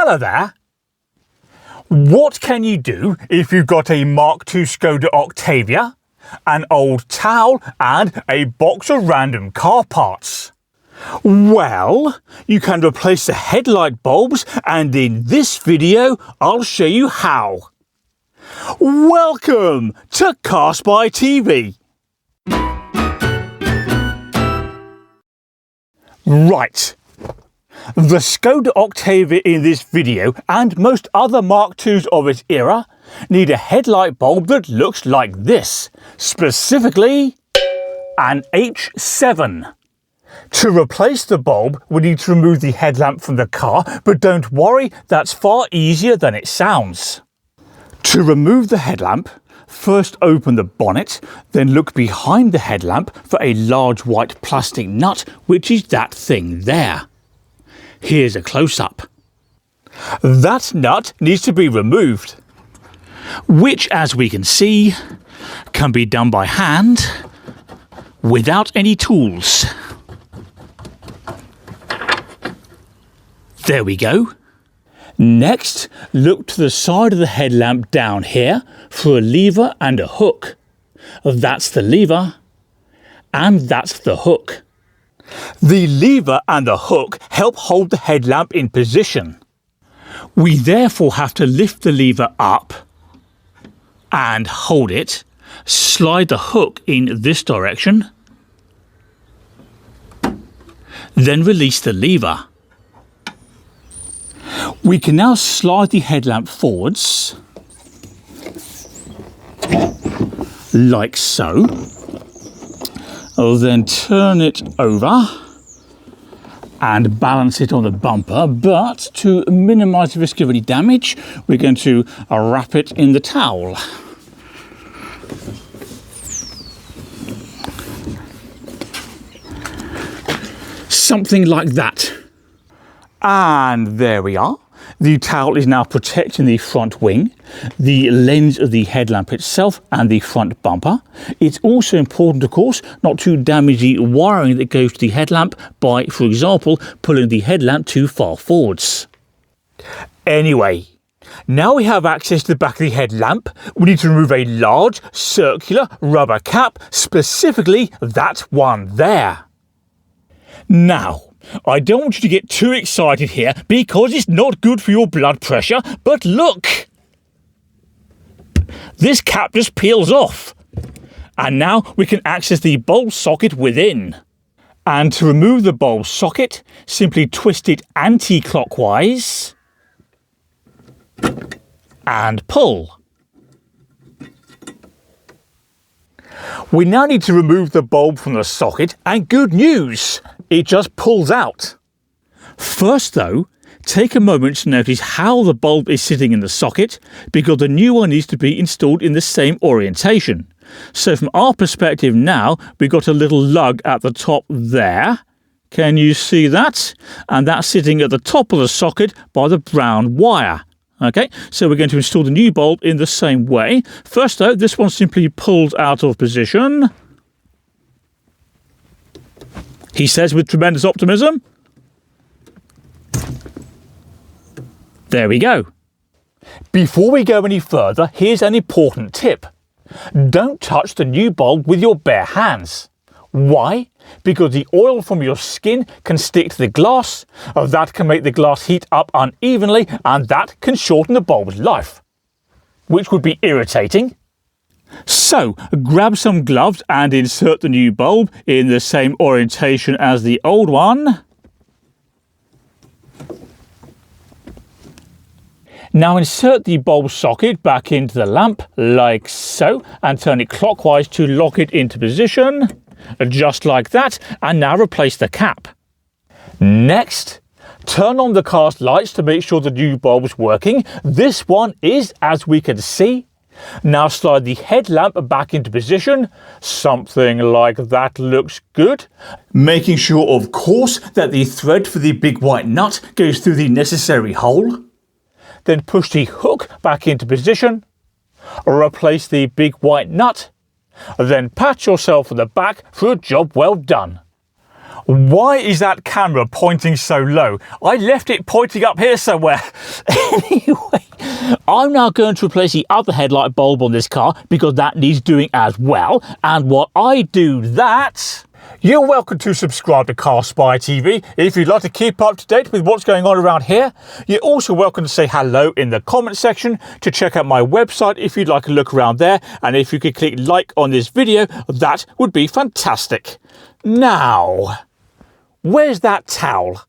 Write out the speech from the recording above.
Hello there. What can you do if you've got a Mark II Skoda Octavia, an old towel and a box of random car parts? Well, you can replace the headlight bulbs, and in this video I'll show you how. Welcome to Car Spy TV. Right. The Skoda Octavia in this video, and most other Mark IIs of its era, need a headlight bulb that looks like this, specifically an H7. To replace the bulb, we need to remove the headlamp from the car, but don't worry, that's far easier than it sounds. To remove the headlamp, first open the bonnet, then look behind the headlamp for a large white plastic nut, which is that thing there. Here's a close-up. That nut needs to be removed, which, as we can see, can be done by hand without any tools. There we go. Next, look to the side of the headlamp down here for a lever and a hook. That's the lever, and that's the hook. The lever and the hook help hold the headlamp in position. We therefore have to lift the lever up and hold it, slide the hook in this direction, then release the lever. We can now slide the headlamp forwards, like so. I'll then turn it over and balance it on the bumper, but to minimise the risk of any damage, we're going to wrap it in the towel. Something like that. And there we are. The towel is now protecting the front wing, the lens of the headlamp itself and the front bumper. It's also important, of course, not to damage the wiring that goes to the headlamp by, for example, pulling the headlamp too far forwards. Anyway, now we have access to the back of the headlamp, we need to remove a large circular rubber cap, specifically that one there. Now, I don't want you to get too excited here because it's not good for your blood pressure, but look! This cap just peels off. And now we can access the bulb socket within. And to remove the bulb socket, simply twist it anti-clockwise and pull. We now need to remove the bulb from the socket, and good news! It just pulls out. First though, take a moment to notice how the bulb is sitting in the socket, because the new one needs to be installed in the same orientation. So from our perspective now, we've got a little lug at the top there. Can you see that? And that's sitting at the top of the socket by the brown wire. Okay, so we're going to install the new bulb in the same way. First though, this one simply pulls out of position. He says with tremendous optimism. There we go. Before we go any further, here's an important tip. Don't touch the new bulb with your bare hands. Why? Because the oil from your skin can stick to the glass, that can make the glass heat up unevenly, and that can shorten the bulb's life, which would be irritating. So, grab some gloves and insert the new bulb in the same orientation as the old one. Now insert the bulb socket back into the lamp, like so, and turn it clockwise to lock it into position, just like that, and now replace the cap. Next, turn on the car's lights to make sure the new bulb is working. This one is, as we can see. Now slide the headlamp back into position. Something like that looks good. Making sure, of course, that the thread for the big white nut goes through the necessary hole. Then push the hook back into position. Replace the big white nut. Then pat yourself on the back for a job well done. Why is that camera pointing so low? I left it pointing up here somewhere. Anyway, I'm now going to replace the other headlight bulb on this car because that needs doing as well. And while I do that, you're welcome to subscribe to Car Spy TV if you'd like to keep up to date with what's going on around here. You're also welcome to say hello in the comment section, to check out my website if you'd like a look around there, and if you could click like on this video, that would be fantastic. Now, where's that towel?